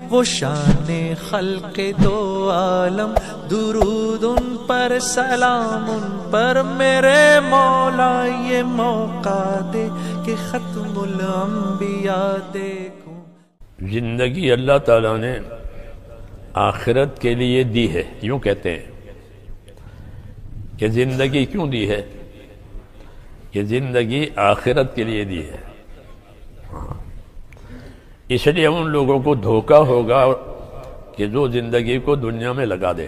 وہ شان خلق دو عالم، درود ان پر سلام ان پر، میرے مولا یہ موقع دے کہ ختم الانبیاء دیکھوں۔ زندگی اللہ تعالیٰ نے آخرت کے لیے دی ہے، یوں کہتے ہیں کہ زندگی کیوں دی ہے؟ کہ زندگی آخرت کے لیے دی ہے۔ اس لیے ان لوگوں کو دھوکہ ہوگا کہ جو زندگی کو دنیا میں لگا دے،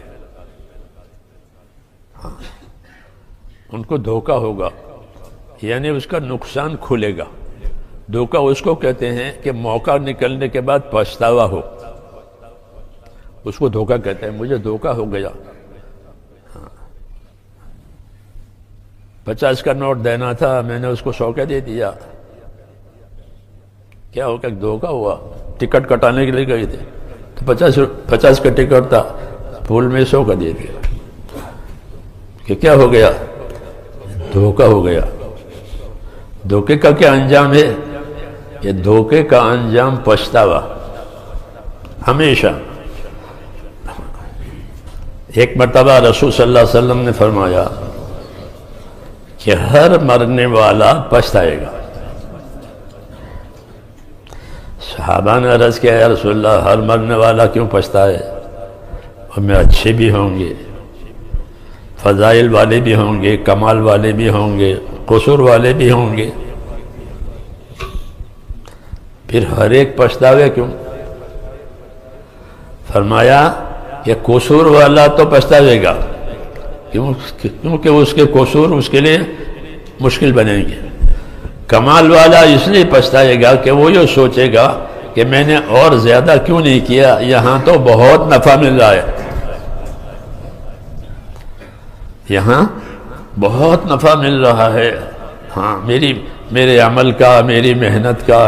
ان کو دھوکہ ہوگا، یعنی اس کا نقصان کھلے گا۔ دھوکہ اس کو کہتے ہیں کہ موقع نکلنے کے بعد پچھتاوا ہو، اس کو دھوکہ کہتے ہیں۔ مجھے دھوکہ ہو گیا، 50 کا نوٹ دینا تھا، میں نے اس کو 100 کا دے دیا، کیا ہو گیا؟ دھوکہ ہوا۔ ٹکٹ کٹانے کے لیے گئے تھے تو 50 کا ٹکٹ تھا، پھول میں 100 کا دے دیا، کہ کیا ہو گیا؟ دھوکہ ہو گیا۔ دھوکے کا کیا انجام ہے؟ یہ دھوکے کا انجام پچھتاوا ہمیشہ۔ ایک مرتبہ رسول صلی اللہ علیہ وسلم نے فرمایا کہ ہر مرنے والا پچھتائے گا۔ صحابہ نے عرض کیا، یا رسول اللہ ہر مرنے والا کیوں پچھتائے؟ ان میں اچھے بھی ہوں گے، فضائل والے بھی ہوں گے، کمال والے بھی ہوں گے، قصور والے بھی ہوں گے، پھر ہر ایک پچھتاوے کیوں؟ فرمایا کہ قصور والا تو پچھتاوے گا، کیونکہ اس کے قصور اس کے لیے مشکل بنیں گے۔ کمال والا اس لیے پچھتائے گا کہ وہ یہ سوچے گا کہ میں نے اور زیادہ کیوں نہیں کیا، یہاں تو بہت نفع مل رہا ہے، یہاں بہت نفع مل رہا ہے، ہاں میرے عمل کا، میری محنت کا،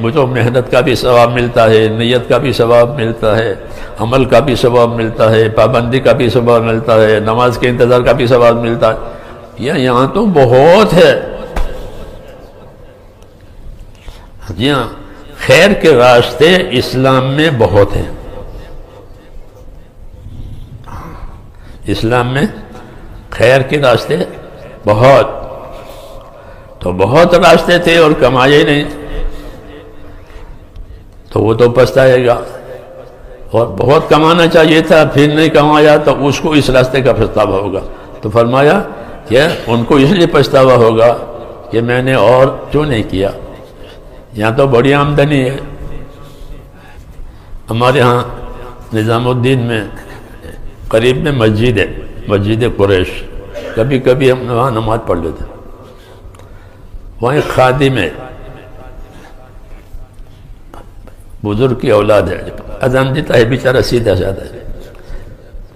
مجھے محنت کا بھی ثواب ملتا ہے، نیت کا بھی ثواب ملتا ہے، عمل کا بھی ثواب ملتا ہے، پابندی کا بھی ثواب ملتا ہے، نماز کے انتظار کا بھی ثواب ملتا ہے، یہاں تو بہت ہے۔ جی ہاں، خیر کے راستے اسلام میں بہت ہیں، اسلام میں خیر کے راستے بہت، تو بہت راستے تھے اور کمائے نہیں، تو وہ تو پچھتائے گا۔ اور بہت کمانا چاہیے تھا، پھر نہیں کمایا تو اس کو اس راستے کا پچھتاوا ہوگا۔ تو فرمایا کہ ان کو اس لیے پچھتاوا ہوگا کہ میں نے اور کیوں نہیں کیا، یہاں تو بڑی آمدنی ہے۔ ہمارے ہاں نظام الدین میں قریب میں مسجد ہے، مسجد قریش، کبھی کبھی ہم وہاں نماز پڑھ لیتے، وہاں ایک خادم ہے، بزرگ کی اولاد ہے، اذان دیتا ہے بیچارہ سیدھا سادہ ہے،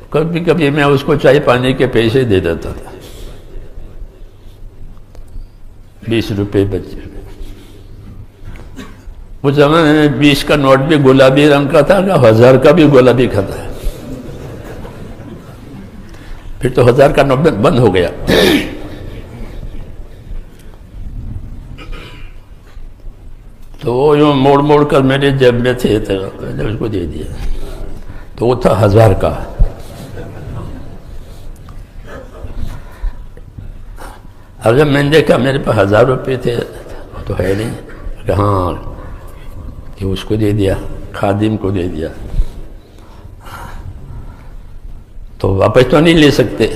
کبھی کبھی میں اس کو چائے پانی کے پیسے دے دیتا تھا، 20 روپے بچے۔ اس زمانے میں 20 کا نوٹ بھی گلابی رنگ کا تھا، 1000 کا بھی گلابی کا تھا، پھر تو 1000 کا نوٹ بند ہو گیا۔ تو وہ یوں موڑ موڑ کر میرے جیب میں تھے، میں نے اس کو دے دیا، تو وہ تھا 1000 کا۔ اب جب میں نے دیکھا میرے پاس 1000 روپے تھے تو ہے نہیں، کہ ہاں کہ اس کو دے دیا، خادم کو دے دیا، تو واپس تو نہیں لے سکتے،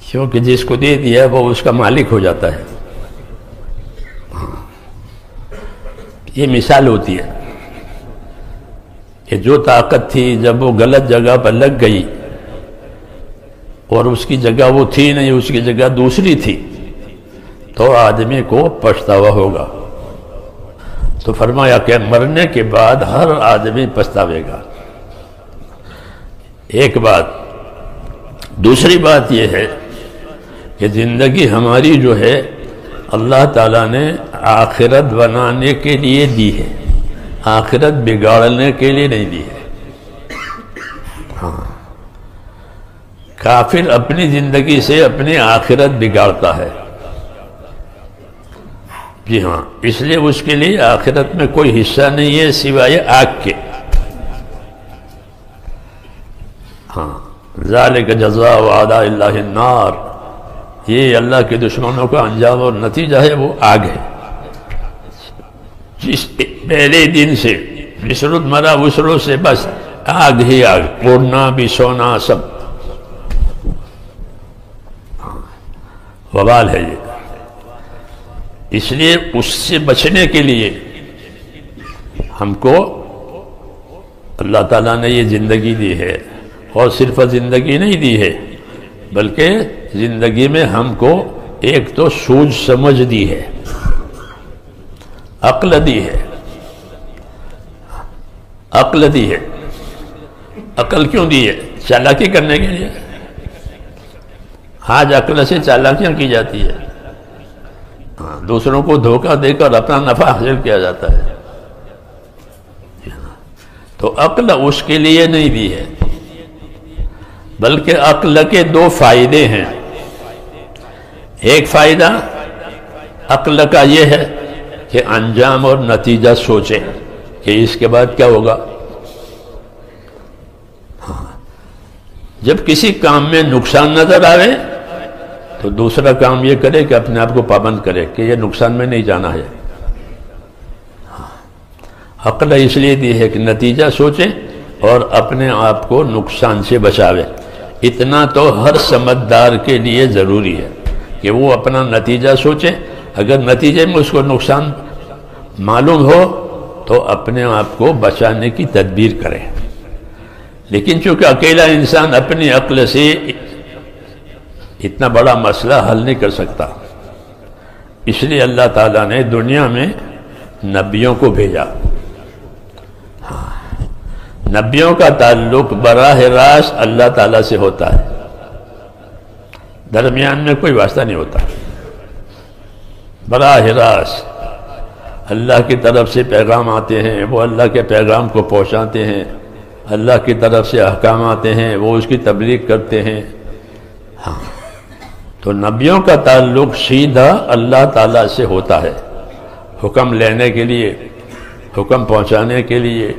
کیونکہ جس کو دے دیا وہ اس کا مالک ہو جاتا ہے۔ یہ مثال ہوتی ہے کہ جو طاقت تھی جب وہ غلط جگہ پر لگ گئی اور اس کی جگہ وہ تھی نہیں، اس کی جگہ دوسری تھی، تو آدمی کو پچھتاوا ہوگا۔ تو فرمایا کہ مرنے کے بعد ہر آدمی پچھتاوے گا۔ ایک بات، دوسری بات یہ ہے کہ زندگی ہماری جو ہے اللہ تعالیٰ نے آخرت بنانے کے لیے دی ہے، آخرت بگاڑنے کے لیے نہیں دی ہے۔ ہاں، کافر اپنی زندگی سے اپنی آخرت بگاڑتا ہے، جی ہاں، اس لیے اس کے لیے آخرت میں کوئی حصہ نہیں ہے سوائے آگ کے. ہاں، ذالک جزاء اعداء اللہ النار، یہ اللہ کے دشمنوں کا انجام اور نتیجہ ہے، وہ آگ ہے. جس پہلے دن سے بسرت مرا وسروں سے بس آگ ہی آگ، اڑنا بھی سونا سب وبال ہے یہ. اس لیے اس سے بچنے کے لیے ہم کو اللہ تعالیٰ نے یہ زندگی دی ہے، اور صرف زندگی نہیں دی ہے بلکہ زندگی میں ہم کو ایک تو سوجھ سمجھ دی ہے، عقل دی ہے. عقل دی ہے. عقل کیوں دی ہے؟ چالاکی کرنے کے لیے. آج عقل سے چالاکیاں کی جاتی ہے، دوسروں کو دھوکہ دے کر اپنا نفع حاصل کیا جاتا ہے. تو عقل اس کے لیے نہیں دی ہے، بلکہ عقل کے دو فائدے ہیں. ایک فائدہ عقل کا یہ ہے کہ انجام اور نتیجہ سوچے کہ اس کے بعد کیا ہوگا. جب کسی کام میں نقصان نظر آئے تو دوسرا کام یہ کرے کہ اپنے آپ کو پابند کرے کہ یہ نقصان میں نہیں جانا ہے. عقل اس لیے دی ہے کہ نتیجہ سوچے اور اپنے آپ کو نقصان سے بچاوے. اتنا تو ہر سمجھدار کے لیے ضروری ہے کہ وہ اپنا نتیجہ سوچے. اگر نتیجے میں اس کو نقصان معلوم ہو تو اپنے آپ کو بچانے کی تدبیر کرے. لیکن چونکہ اکیلا انسان اپنی عقل سے اتنا بڑا مسئلہ حل نہیں کر سکتا، اس لیے اللہ تعالیٰ نے دنیا میں نبیوں کو بھیجا. نبیوں کا تعلق براہ راست اللہ تعالیٰ سے ہوتا ہے، درمیان میں کوئی واسطہ نہیں ہوتا. براہ راست اللہ کی طرف سے پیغام آتے ہیں، وہ اللہ کے پیغام کو پہنچاتے ہیں. اللہ کی طرف سے احکام آتے ہیں، وہ اس کی تبلیغ کرتے ہیں. ہاں، تو نبیوں کا تعلق سیدھا اللہ تعالیٰ سے ہوتا ہے، حکم لینے کے لیے، حکم پہنچانے کے لیے.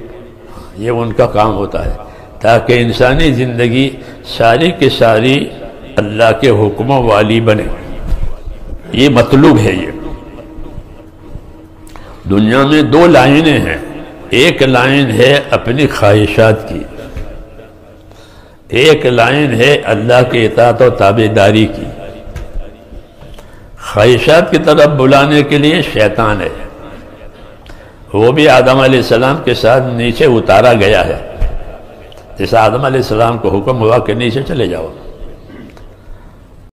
یہ ان کا کام ہوتا ہے تاکہ انسانی زندگی ساری کی ساری اللہ کے حکموں والی بنے. یہ مطلوب ہے. یہ دنیا میں دو لائنیں ہیں. ایک لائن ہے اپنی خواہشات کی، ایک لائن ہے اللہ کے اطاعت و تابعداری کی. خواہشات کی طرف بلانے کے لیے شیطان ہے، وہ بھی آدم علیہ السلام کے ساتھ نیچے اتارا گیا ہے. جیسا آدم علیہ السلام کو حکم ہوا کہ نیچے چلے جاؤ،